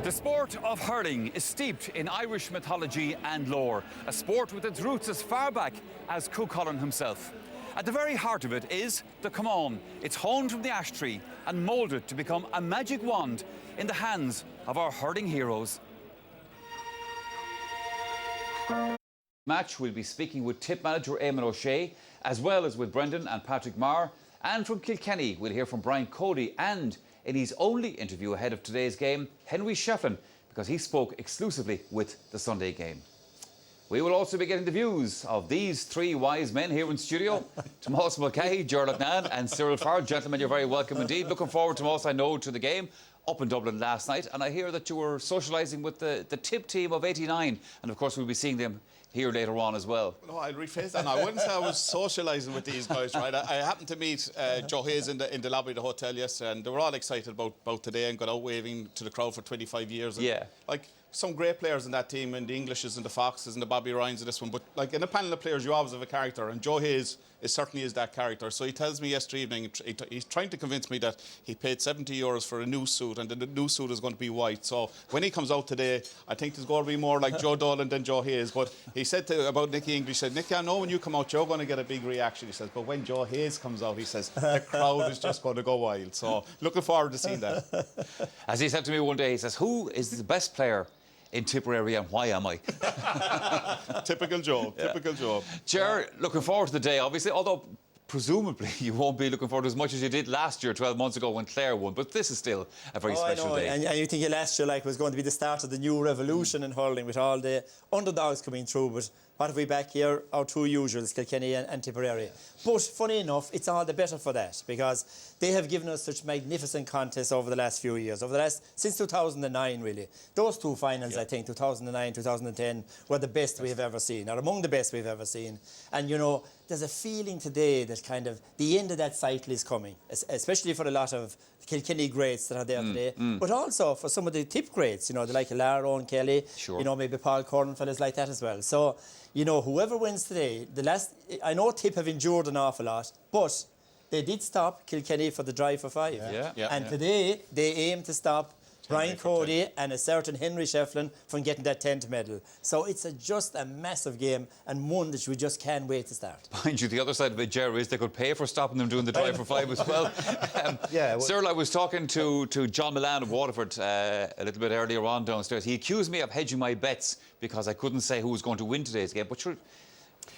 The sport of hurling is steeped in Irish mythology and lore, a sport with its roots as far back as Cuchulainn himself. At the very heart of it is the Cumann. It's honed from the ash tree and moulded to become a magic wand in the hands of our hurling heroes. Match, we'll be speaking with Tip manager Eamon O'Shea, as well as with Brendan and Patrick Maher. And from Kilkenny, we'll hear from Brian Cody, and in his only interview ahead of today's game, Henry Shefflin, because he spoke exclusively with the Sunday game. We will also be getting the views of these three wise men here in studio. Tomás Mulcahy, Gerald Nan and Cyril Farr. Gentlemen, you're very welcome indeed. Looking forward, Tomás, I know, to the game up in Dublin last night. And I hear that you were socialising with the Tip team of '89. And of course, we'll be seeing them here later on as well. No, I'll rephrase that. No, I wouldn't say I was socialising with these guys, right? I happened to meet Joe Hayes in the lobby of the hotel yesterday, and they were all excited about today and got out waving to the crowd for 25 years. And, yeah. Like, some great players in that team, and the Englishes and the Foxes and the Bobby Ryans of this one, but like in a panel of players, you always have a character, and Joe Hayes certainly is that character. So he tells me yesterday evening, he's trying to convince me that he paid €70 for a new suit, and the new suit is going to be white. So when he comes out today, I think there's going to be more like Joe Dolan than Joe Hayes. But he said about Nicky English, he said, Nicky, I know when you come out, you're going to get a big reaction. He says, but when Joe Hayes comes out, he says, the crowd is just going to go wild. So looking forward to seeing that. As he said to me one day, he says, who is the best player in Tipperary and why am I? Typical Joe, typical Joe. Ger, looking forward to the day, obviously, although presumably you won't be looking forward as much as you did last year, 12 months ago when Clare won, but this is still a very special day. And you think last year was going to be the start of the new revolution in hurling with all the underdogs coming through, but what have we back here? Our two usuals, Kilkenny and Tipperary. But funny enough, it's all the better for that, because they have given us such magnificent contests over the last few years, since 2009 really. Those two finals, I think, 2009, 2010, were the best we have ever seen, or among the best we've ever seen. And you know, there's a feeling today that kind of the end of that cycle is coming, especially for a lot of Kilkenny greats that are there today, but also for some of the Tip greats, you know, the like Lara, Owen Kelly, you know, maybe Paul Curran, fellas like that as well. So, you know, whoever wins today, I know Tip have endured an awful lot, but they did stop Kilkenny for the drive for five. And today, they aim to stop Brian Cody and a certain Henry Shefflin from getting that 10th medal. So it's just a massive game, and one that we just can't wait to start. Mind you, the other side of it, Jerry, is they could pay for stopping them doing the drive for five as well. Cyril, I was talking to John Milan of Waterford a little bit earlier on downstairs. He accused me of hedging my bets because I couldn't say who was going to win today's game. But sure,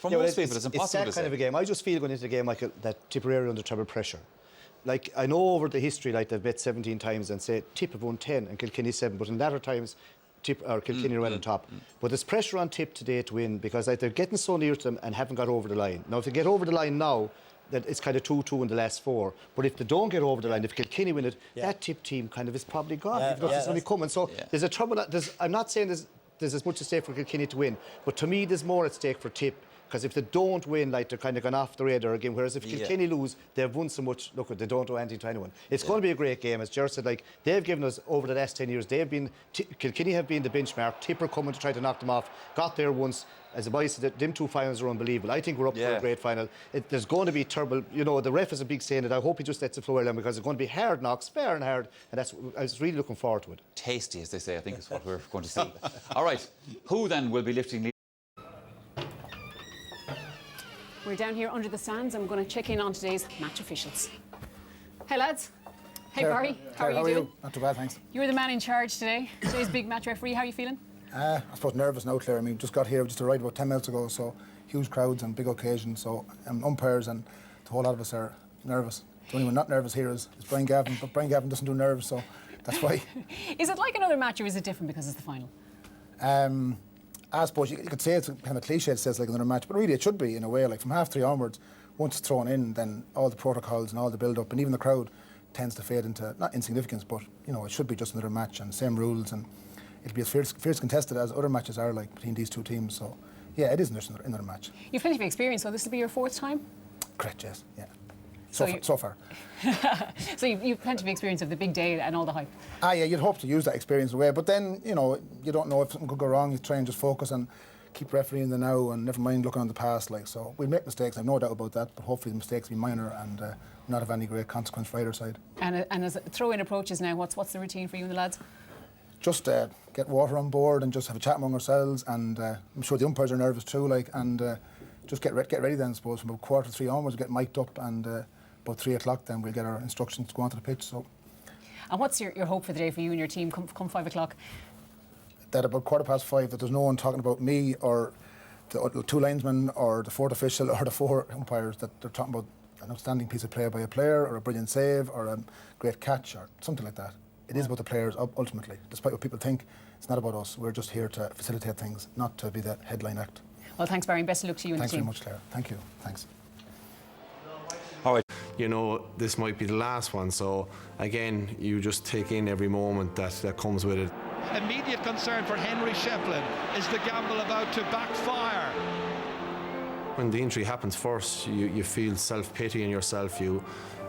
for most people, it's impossible to say. It's that kind of a game. I just feel going into the game like that Tipperary under treble pressure. Like, I know over the history, like, they've bet 17 times and say Tip have won 10 and Kilkenny 7, but in latter times, Kilkenny are on top. But there's pressure on Tip today to win, because like, they're getting so near to them and haven't got over the line. Now, if they get over the line now, that it's kind of 2-2 in the last four. But if they don't get over the line, if Kilkenny win it, that Tip team kind of is probably gone. It's only coming. So there's a trouble. I'm not saying there's as much at stake for Kilkenny to win, but to me, there's more at stake for Tip. Because if they don't win, like, they're kind of gone off the radar again. Whereas if Kilkenny lose, they've won so much. Look, they don't do anything to anyone. It's going to be a great game, as Ger said. Like, they've given us over the last 10 years. Kilkenny have been the benchmark. Tipper coming to try to knock them off. Got there once. As the boys said, them two finals are unbelievable. I think we're up for a great final. There's going to be terrible. You know, the ref is a big say in it. I hope he just lets the flow down, because it's going to be hard knocks, fair and hard. And I was really looking forward to it. Tasty, as they say, I think is what we're going to see. All right, who then will be lifting? We're down here under the stands and we're going to check in on today's match officials. Hey lads. Hey Barry. How are you doing? Not too bad, thanks. You're the man in charge today. Today's big match referee. How are you feeling? I suppose nervous now, Claire. I mean, just got here, just arrived about 10 minutes ago, so huge crowds and big occasions. So umpires and the whole lot of us are nervous. The only one not nervous here is Brian Gavin, but Brian Gavin doesn't do nerves, so that's why. Is it like another match, or is it different because it's the final? I suppose you could say it's kind of cliche, it says like another match, but really it should be in a way. Like from half three onwards, once it's thrown in, then all the protocols and all the build-up and even the crowd tends to fade into, not insignificance, but you know, it should be just another match and same rules, and it'll be as fierce contested as other matches are, like between these two teams. So yeah, it is just another match. You've plenty of experience, so this will be your fourth time? Correct, yes, yeah. So far. So you've plenty of experience of the big day and all the hype. Yeah, you'd hope to use that experience away, but then, you know, you don't know if something could go wrong. You try and just focus and keep refereeing the now and never mind looking on the past. Like, so we'll make mistakes, I've no doubt about that, but hopefully the mistakes will be minor and not have any great consequence for either side. And as throw-in approaches now, what's the routine for you and the lads? just get water on board and just have a chat among ourselves. And I'm sure the umpires are nervous too, like, and just get ready then, I suppose. From about 2:45 onwards, we'll get mic'd up, and about 3 o'clock then we'll get our instructions to go onto the pitch. So. And what's your hope for the day for you and your team come 5 o'clock? That about 5:15, that there's no one talking about me or the 2 linesmen or the 4th official or the 4 umpires, that they're talking about an outstanding piece of play by a player or a brilliant save or a great catch or something like that. It is about the players ultimately. Despite what people think, it's not about us. We're just here to facilitate things, not to be the headline act. Well, thanks, Barry, and best of luck to you and the team. Thanks very much, Claire. Thank you. Thanks. All right. You know, this might be the last one, so again, you just take in every moment that comes with it. Immediate concern for Henry Shefflin. Is the gamble about to backfire? When the injury happens first, you feel self-pity in yourself. You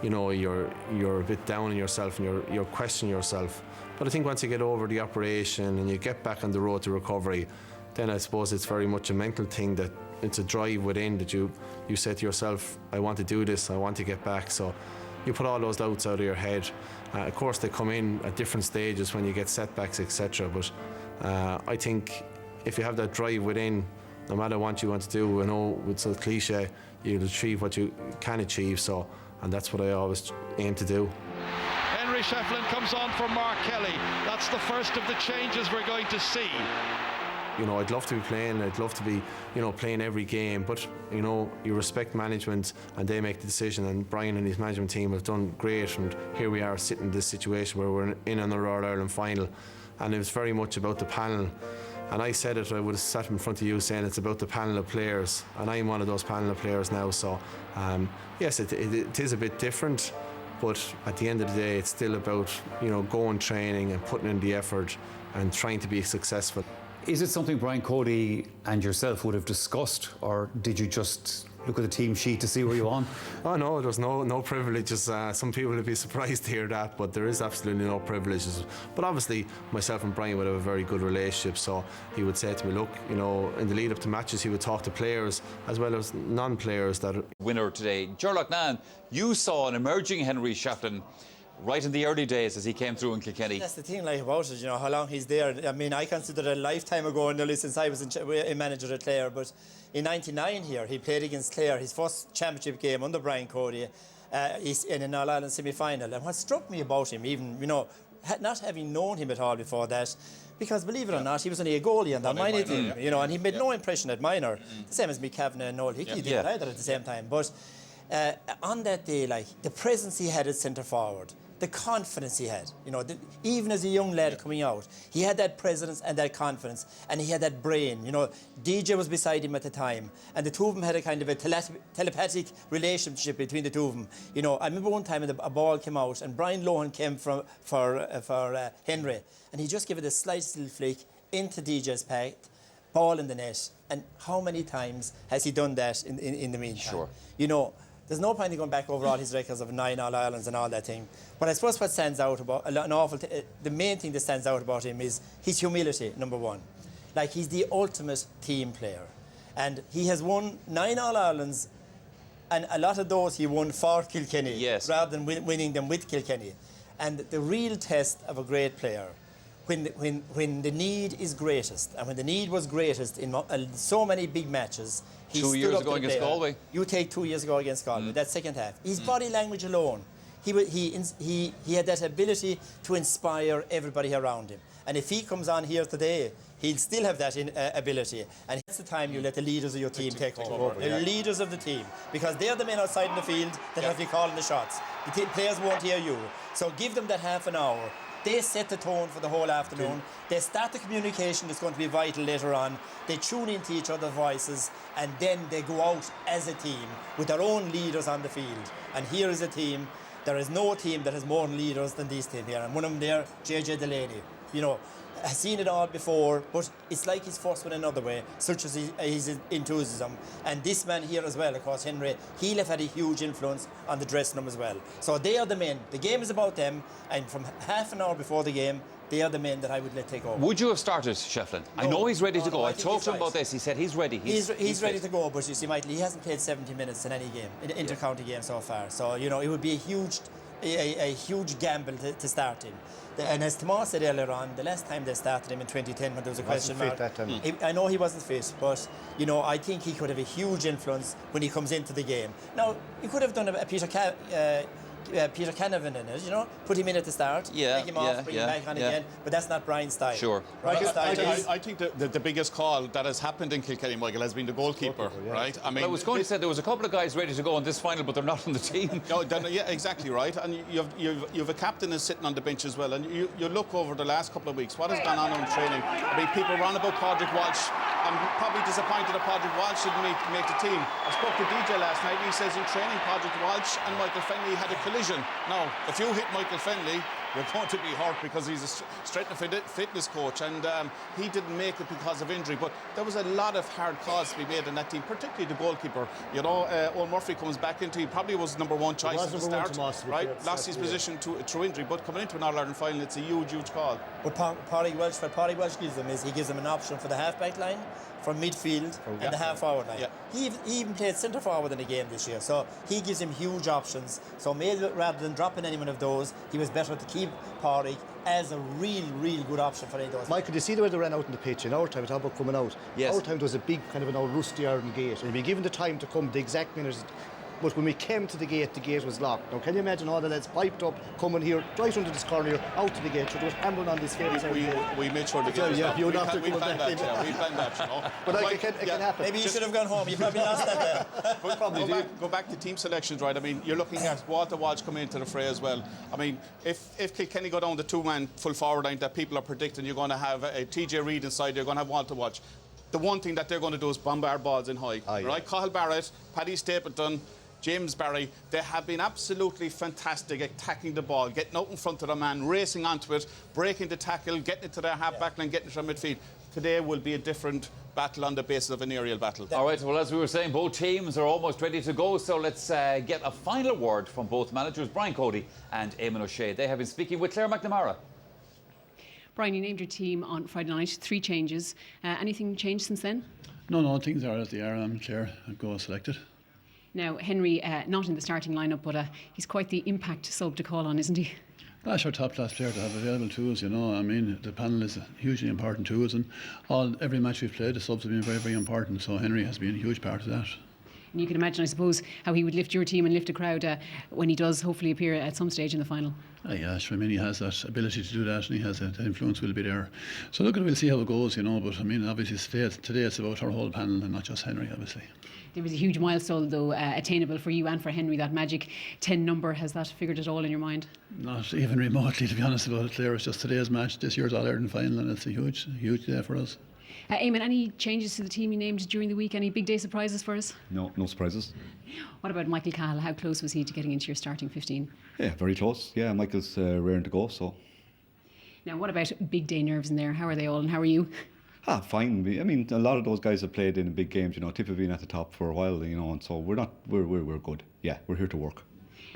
know, you're a bit down in yourself, and you're questioning yourself. But I think once you get over the operation and you get back on the road to recovery, then I suppose it's very much a mental thing, that it's a drive within that you say to yourself, I want to do this, I want to get back. So you put all those doubts out of your head. Of course, they come in at different stages when you get setbacks, etc. But I think if you have that drive within, no matter what you want to do, I know it's a cliche, you'll achieve what you can achieve. So, and that's what I always aim to do. Henry Shefflin comes on for Mark Kelly. That's the first of the changes we're going to see. You know, I'd love to be playing, I'd love to be, you know, playing every game, but, you know, you respect management and they make the decision, and Brian and his management team have done great, and here we are sitting in this situation where we're in another All-Ireland final, and it was very much about the panel. And I said it, I would have sat in front of you saying it's about the panel of players, and I'm one of those panel of players now. So yes, it is a bit different, but at the end of the day, it's still about, you know, going training and putting in the effort and trying to be successful. Is it something Brian Cody and yourself would have discussed, or did you just look at the team sheet to see where you're on? Oh no, there's no privileges. Some people would be surprised to hear that, but there is absolutely no privileges. But obviously, myself and Brian would have a very good relationship, so he would say to me, look, you know, in the lead up to matches, he would talk to players as well as non-players that... Winner today, Gerlach Nan, you saw an emerging Henry Shefflin right in the early days as he came through in Kilkenny. That's the thing like about it, you know, how long he's there. I mean, I consider it a lifetime ago nearly since I was a manager at Clare, but in '99 here, he played against Clare, his first championship game under Brian Cody. He's in an All-Ireland semi-final. And what struck me about him, even, you know, not having known him at all before that, because believe it or not, he was only a goalie on that minor team, you know, and he made no impression at minor. The same as me, Kavanagh and Noel Hickey did either at the same time. But on that day, like, the presence he had at centre forward, the confidence he had, you know, even as a young lad coming out, he had that presence and that confidence, and he had that brain. You know, DJ was beside him at the time, and the two of them had a kind of a telepathic relationship between the two of them. You know, I remember one time a ball came out, and Brian Lohan came for Henry, and he just gave it the slightest little flick into DJ's pack, ball in the net. And how many times has he done that in the meantime? Sure. You know, there's no point in going back over all his records of 9 All-Irelands and all that thing. But I suppose what stands out about, the main thing that stands out about him is his humility, number one. Like, he's the ultimate team player. And he has won 9 All-Irelands, and a lot of those he won for Kilkenny, rather than winning them with Kilkenny. And the real test of a great player, when the need is greatest, and when the need was greatest in so many big matches, he 2 stood years up ago to the against player. Galway. You take 2 years ago against Galway, that second half. His body language alone, he had that ability to inspire everybody around him. And if he comes on here today, he'll still have that ability. And it's the time you let the leaders of your team take over. The leaders of the team. Because they're the men outside in the field that have you calling the shots. The players won't hear you. So give them that half an hour. They set the tone for the whole afternoon. They start the communication that's going to be vital later on. They tune into each other's voices, and then they go out as a team with their own leaders on the field. And here is a team. There is no team that has more leaders than this team here. And one of them there, JJ Delaney. You know, has seen it all before, but it's like his first one another way, such as his enthusiasm. And this man here as well, of course, Henry, he'll have had a huge influence on the dressing room as well. So they are the men. The game is about them, and from half an hour before the game, they are the men that I would let take over. Would you have started Shefflin? No, I know he's ready to go. I think talked to him right. about this. He said he's ready. He's ready to go, but you see, Michael, he hasn't played 70 minutes in any game, in intercounty game so far. So, you know, it would be a huge a huge gamble to start him. And as Tomas said earlier on, the last time they started him in 2010 when there was a question mark, that time. I know he wasn't fit, but I think he could have a huge influence when he comes into the game. Now, he could have done a Peter Canavan in it, put him in at the start, take him off, bring him back on again, but that's not Brian's style. Sure. Brian's style is... I think the biggest call that has happened in Kilkenny, Michael, has been the goalkeeper, right? I mean, I was going to say there was a couple of guys ready to go in this final, but they're not on the team. No, yeah, exactly right. And you've a captain is sitting on the bench as well. And you look over the last couple of weeks, what has gone on in training? I mean, people run about Padraig Walsh. I'm probably disappointed that Padraig Walsh didn't make the team. I spoke to DJ last night, and he says in training Padraig Walsh and Michael Fennelly had a collision. Now, if you hit Michael Fennelly, you're going to be hurt because he's a strength and fitness coach, and he didn't make it because of injury. But there was a lot of hard calls to be made in that team, particularly the goalkeeper. Owen Murphy comes back into, he probably was number one choice at the start, right? Lost his position through injury, but coming into an All-Ireland final, it's a huge call. But Padraig Walsh gives them is he gives them an option for the half-back line, from midfield and the half-forward line. Yeah. He even played centre-forward in the game this year, so he gives him huge options. So maybe rather than dropping any one of those, he was better to keep Padraig as a real good option for any of those. Michael, do you see the way they ran out in the pitch? In our time, we talk about coming out. Yes. Our time, there was a big kind of an old rusty iron gate, and you'd be given the time to come the exact minutes. But when we came to the gate was locked. Now, can you imagine all the lads piped up, coming here, right under this corner here, out to the gate, so there was ambling on this gate. We made sure the gate was locked. We planned that, But it can happen. Maybe you should have gone home. You probably lost that there. Go back to team selections, right? I mean, you're looking at Walter Walsh coming into the fray as well. I mean, if Kilkenny go down the two-man full forward line that people are predicting, you're going to have a TJ Reid inside, you're going to have Walter Walsh. The one thing that they're going to do is bombard balls in high, right? Cathal Barrett, Paddy Stapleton, James Barry, they have been absolutely fantastic at attacking the ball, getting out in front of the man, racing onto it, breaking the tackle, getting it to their half-back line, getting it from midfield. Today will be a different battle on the basis of an aerial battle. All right, well, as we were saying, both teams are almost ready to go, so let's get a final word from both managers, Brian Cody and Eamon O'Shea. They have been speaking with Claire McNamara. Brian, you named your team on Friday night, 3 changes. Anything changed since then? No, things are as they are. I'm Claire, go selected. Now, Henry, not in the starting lineup, but he's quite the impact sub to call on, isn't he? That's our top-class player to have available to us, I mean, the panel is hugely important to us, and every match we've played, the subs have been very, very important, so Henry has been a huge part of that. And you can imagine, I suppose, how he would lift your team and lift a crowd when he does hopefully appear at some stage in the final. Yeah, sure, I mean, he has that ability to do that, and he has that influence will be there. So look, we'll see how it goes, but I mean, obviously today it's about our whole panel and not just Henry, obviously. There was a huge milestone, though, attainable for you and for Henry, that magic 10 number. Has that figured it all in your mind? Not even remotely, to be honest about it, Claire. It's just today's match, this year's All-Ireland final, and it's a huge day for us. Eamon, any changes to the team you named during the week? Any big day surprises for us? No surprises. What about Michael Cahill? How close was he to getting into your starting 15? Yeah, very close. Yeah, Michael's raring to go, so. Now, what about big day nerves in there? How are they all and how are you? Fine. I mean, a lot of those guys have played in big games, Tip have been at the top for a while, and so we're good. Yeah, we're here to work.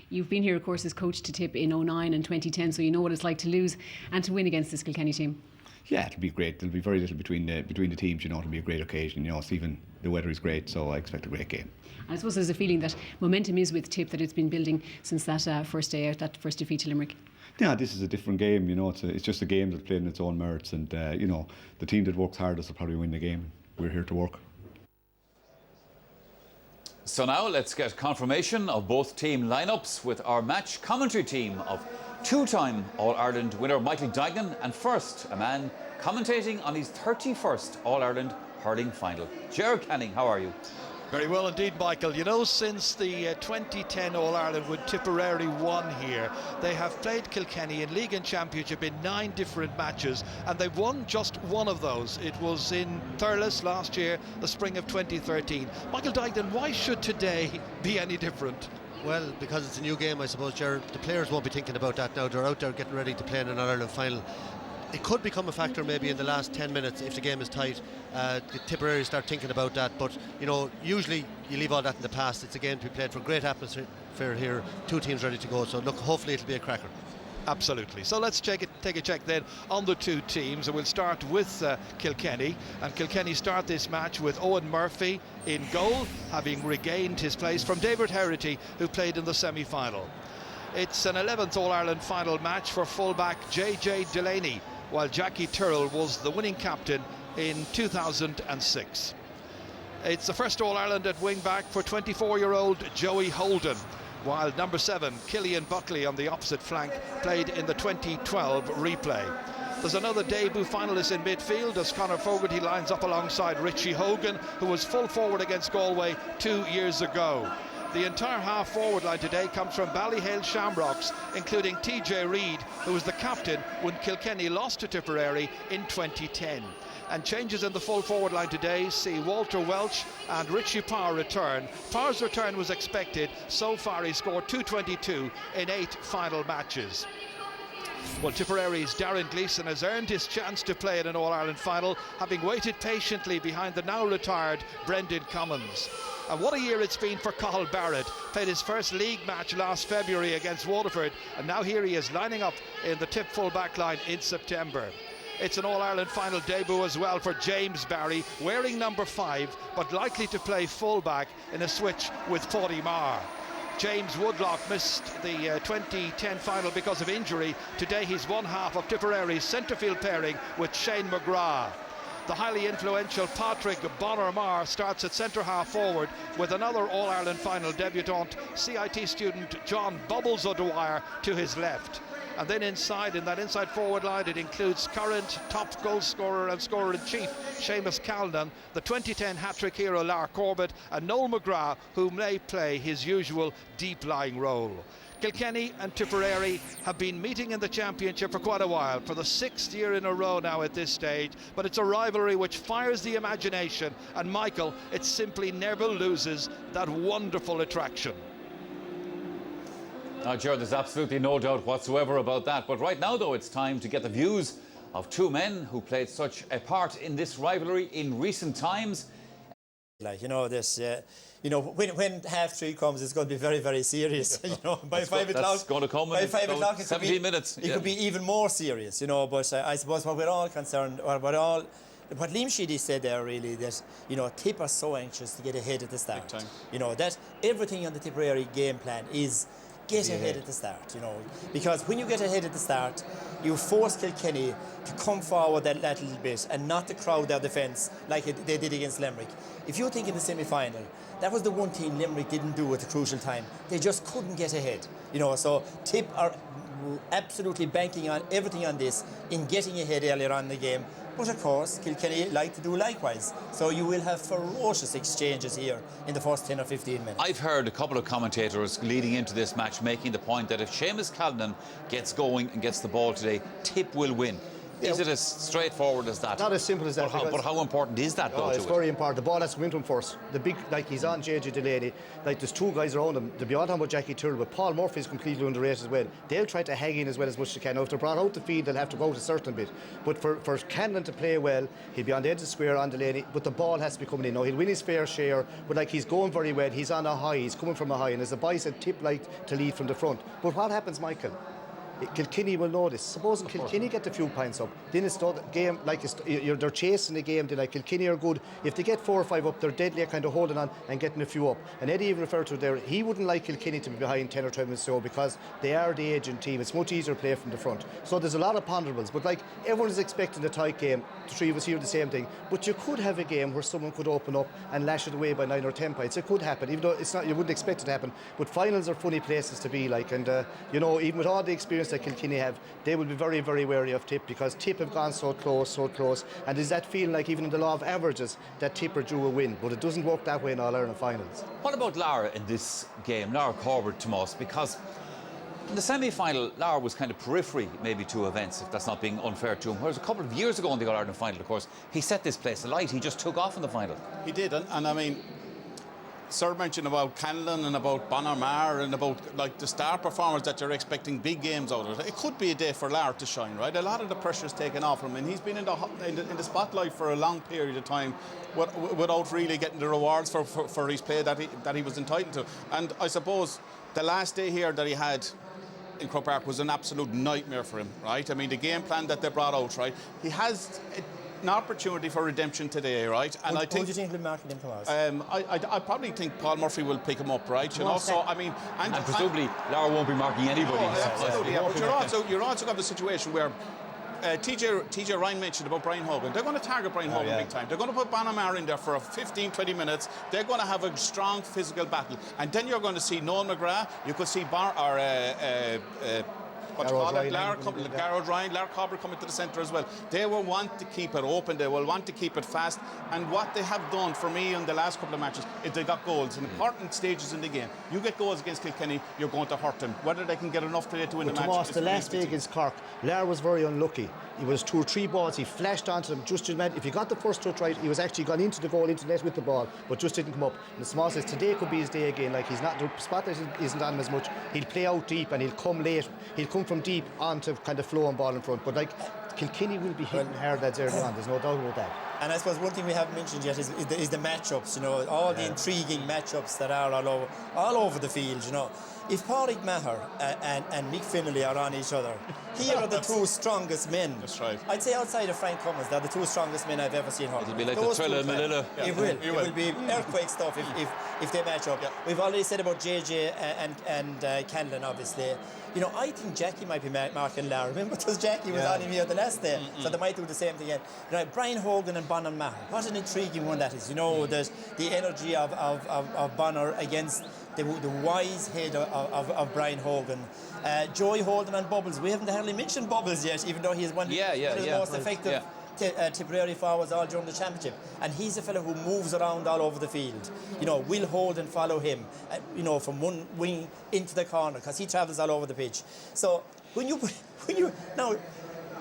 You've been here, of course, as coach to Tip in 2009 and 2010, so you know what it's like to lose and to win against this Kilkenny team. Yeah, it'll be great. There'll be very little between the teams, it'll be a great occasion. Stephen, the weather is great, so I expect a great game. I suppose there's a feeling that momentum is with Tip, that it's been building since that first day out, that first defeat to Limerick. Yeah, this is a different game, it's just a game that's played in its own merits, and the team that works hardest will probably win the game. We're here to work. So now let's get confirmation of both team lineups with our match commentary team of 2-time All-Ireland winner Michael Duignan, and first a man commentating on his 31st All-Ireland hurling final. Gerard Canning, how are you? Very well indeed, Michael. Since the 2010 All-Ireland when Tipperary won here, they have played Kilkenny in League and Championship in 9 different matches, and they've won just one of those. It was in Thurles last year, the spring of 2013. Michael Duignan, why should today be any different? Well, because it's a new game, I suppose, Gerard. The players won't be thinking about that now. They're out there getting ready to play in an All-Ireland final. It could become a factor maybe in the last 10 minutes if the game is tight. The Tipperary start thinking about that, but usually you leave all that in the past. It's a game to be played for, great atmosphere here, 2 teams ready to go, so look, hopefully it'll be a cracker. Absolutely. So let's take a check then on the 2 teams, and we'll start with Kilkenny. And Kilkenny start this match with Owen Murphy in goal, having regained his place from David Herity, who played in the semi-final. It's an 11th All-Ireland final match for fullback J.J. Delaney, while Jackie Tyrrell was the winning captain in 2006. It's the first All-Ireland at wing-back for 24-year-old Joey Holden, while number 7, Killian Buckley, on the opposite flank, played in the 2012 replay. There's another debut finalist in midfield as Conor Fogarty lines up alongside Richie Hogan, who was full forward against Galway 2 years ago. The entire half-forward line today comes from Ballyhale Shamrocks, including TJ Reid, who was the captain when Kilkenny lost to Tipperary in 2010. And changes in the full-forward line today see Walter Welch and Richie Parr return. Parr's return was expected. So far he scored 222 in 8 final matches. Well, Tipperary's Darren Gleeson has earned his chance to play in an All-Ireland final, having waited patiently behind the now-retired Brendan Commons. And what a year it's been for Cathal Barrett. Played his first league match last February against Waterford, and now here he is lining up in the Tip full-back line in September. It's an All-Ireland final debut as well for James Barry, wearing number 5, but likely to play full-back in a switch with Paddy Marr. James Woodlock missed the 2010 final because of injury. Today he's one half of Tipperary's centre-field pairing with Shane McGrath. The highly influential Patrick Bonner-Marr starts at centre-half forward with another All-Ireland final debutant, CIT student John Bubbles O'Dwyer, to his left. And then inside, in that inside forward line, it includes current top goal scorer and scorer-in-chief Seamus Calnan, the 2010 hat-trick hero Lar Corbett, and Noel McGrath, who may play his usual deep-lying role. Kilkenny and Tipperary have been meeting in the championship for quite a while, for the 6th year in a row now at this stage, but it's a rivalry which fires the imagination, and Michael, it simply never loses that wonderful attraction. Now, Gerard, there's absolutely no doubt whatsoever about that. But right now, though, it's time to get the views of two men who played such a part in this rivalry in recent times. Like, you know, this, you know, when half 3 comes, it's going to be very, very serious. You know, by 5 o'clock, that's going to come by in 5 o'clock, 17 minutes. It could be even more serious, you know. But I suppose what we're all concerned, or what Liam Sheedy said there, really, that, you know, Tip are so anxious to get ahead at the start. Big time. You know, that everything on the Tipperary game plan is get ahead at the start, you know, because when you get ahead at the start, you force Kilkenny to come forward that little bit and not to crowd their defence like they did against Limerick. If you think in the semi-final, that was the one thing Limerick didn't do at the crucial time. They just couldn't get ahead, you know. So Tip are absolutely banking on everything on this in getting ahead earlier on in the game. But of course, Kilkenny like to do likewise. So you will have ferocious exchanges here in the first 10 or 15 minutes. I've heard a couple of commentators leading into this match making the point that if Seamus Calnan gets going and gets the ball today, Tip will win. Is it as straightforward as that? Not as simple as that. But how important is that, though? It's very important. The ball has to win to him first. The big, like, he's on J.J. Delaney. Like, there's 2 guys around him. To be on about Jackie Tyrrell, but Paul Murphy's completely underrated as well. They'll try to hang in as well as much as they can. Now, if they're brought out the field, they'll have to go out a certain bit. But for Cannon to play well, he'll be on the edge of the square on Delaney, but the ball has to be coming in. Now, he'll win his fair share, but, like, he's going very well. He's on a high. He's coming from a high. And as the boys said, Tip like to lead from the front. But what happens, Michael? Kilkenny will know this. Supposing Kilkenny get a few points up, then it's the game, like they're chasing the game. Then, like, Kilkenny are good. If they get 4 or 5 up, they're deadly at kind of holding on and getting a few up. And Eddie even referred to it there. He wouldn't like Kilkenny to be behind 10 or 12 minutes so because they are the aging team. It's much easier to play from the front. So there's a lot of ponderables. But, like, everyone is expecting a tight game. The 3 of us here the same thing. But you could have a game where someone could open up and lash it away by 9 or 10 points. It could happen, even though it's not. You wouldn't expect it to happen. But finals are funny places to be, like, and you know, even with all the experience that Kilkenny have, they will be very, very wary of Tip because Tip have gone so close, and there's that feeling like even in the law of averages that Tip are due a win, but it doesn't work that way in All-Ireland finals. What about Lara in this game, Lara Corbett, Tomas? Because in the semi-final, Lara was kind of periphery maybe to events, if that's not being unfair to him. Whereas a couple of years ago in the All-Ireland final, of course, he set this place alight. He just took off in the final. He did, and I mean, Sir mentioned about Canlan and about Bonner-Marr and about, like, the star performers that you're expecting big games out of. It could be a day for Lar to shine, right? A lot of the pressure's taken off him, and he's been in the spotlight for a long period of time without really getting the rewards for his play that he was entitled to. And I suppose the last day here that he had in Croke Park was an absolute nightmare for him, right? I mean, the game plan that they brought out, right? He has an opportunity for redemption today, right? And I Who think do you think will mark him, Thomas? I probably think Paul Murphy will pick him up, right? You know, so I mean, And presumably, Lara won't be marking anybody. Absolutely, yeah. But you're also got the situation where TJ Ryan mentioned about Brian Hogan. They're going to target Brian Hogan big time. They're going to put Banamar in there for a 15-20 minutes. They're going to have a strong physical battle. And then you're going to see Noel McGrath. You could see Garrod Ryan, Lark Cobber coming to the centre as well. They will want to keep it open, they will want to keep it fast, and what they have done for me in the last couple of matches is they got goals in important stages in the game. You get goals against Kilkenny, you're going to hurt them. Whether they can get enough today to win the match. Tomas, the last day against Cork, Lar was very unlucky. He was 2 or 3 balls, he flashed onto them, just meant if he got the first touch right, he was actually gone into the goal, into the net with the ball, but just didn't come up. And Tomas says today could be his day again. Like, he's not, the spotlight isn't on him as much. He'll play out deep and he'll come late. He'll come from deep onto kind of flowing ball in front. But like, Kilkenny will be hitting hard that early on, there's no doubt about that. And I suppose one thing we haven't mentioned yet is the matchups, you know, all the intriguing matchups that are all over the field, you know. If Pádraig Maher and Mick Finnelly are on each other, here are the 2 strongest men. That's right. I'd say outside of Frank Cummins, they're the 2 strongest men I've ever seen hurling. It'll be like the thriller in Manila. It will be earthquake stuff if they match up. Yeah. We've already said about JJ and Canlan, obviously. You know, I think Jackie might be marking Lar. Remember, because Jackie was on him here the last day, so they might do the same thing again. You know, Brian Hogan and Bonner Maher. What an intriguing one that is. You know, there's the energy of Bonner against the wise head of Brian Hogan. Joey Holden and Bubbles. We haven't hardly mentioned Bubbles yet, even though he is one of the most effective Tipperary forwards all during the championship. And he's a fellow who moves around all over the field. You know, will Holden follow him, you know, from one wing into the corner, because he travels all over the pitch. So when you now,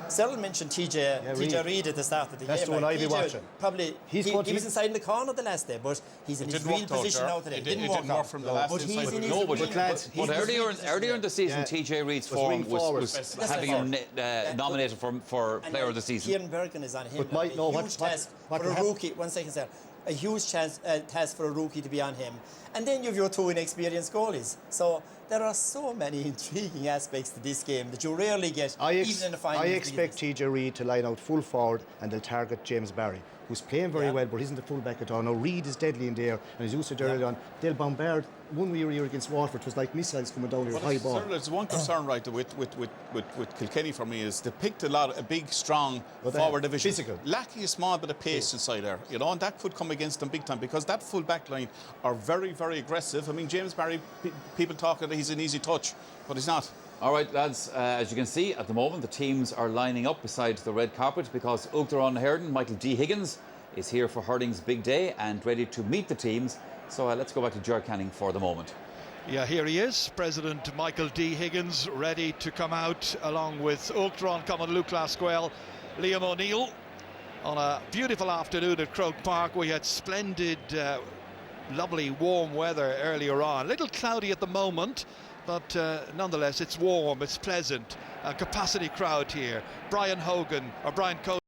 Cyril mentioned TJ Reid at the start of the game. That's the one I'd be watching. Probably he was inside in the corner the last day, but he's in his real position now today. It didn't work from the last inside. But earlier in the season, TJ Reid's form was having him nominated for Player of the Season. Kieran Bergen is on him. But might know huge task for a rookie. 1 second, sir. A huge task for a rookie to be on him. And then you have your 2 inexperienced goalies. So there are so many intriguing aspects to this game that you rarely get, even in the final. I expect TJ Reid to line out full forward and they'll target James Barry, who's playing very well, but isn't the full back at all. Now, Reid is deadly in there, and as you said earlier on, they'll bombard. One year against Waterford, it was like missiles coming down here, high ball. There's one concern, right, with Kilkenny for me is they picked a big, strong forward division. Physical. Lacking a small bit of pace inside there, you know, and that could come against them big time because that full back line are very, very aggressive. I mean, James Barry, people talk that he's an easy touch, but he's not. All right, lads, as you can see, at the moment, the teams are lining up beside the red carpet because Uachtaráin Herden, Michael D. Higgins, is here for Hurling's big day and ready to meet the teams. So let's go back to Ger Canning for the moment. Yeah, here he is, President Michael D. Higgins, ready to come out along with Uachtaráin Common Luke Lasquel, Liam O'Neill. On a beautiful afternoon at Croke Park, we had splendid, lovely warm weather earlier on. A little cloudy at the moment, but nonetheless it's warm, it's pleasant. A capacity crowd here. Brian Cody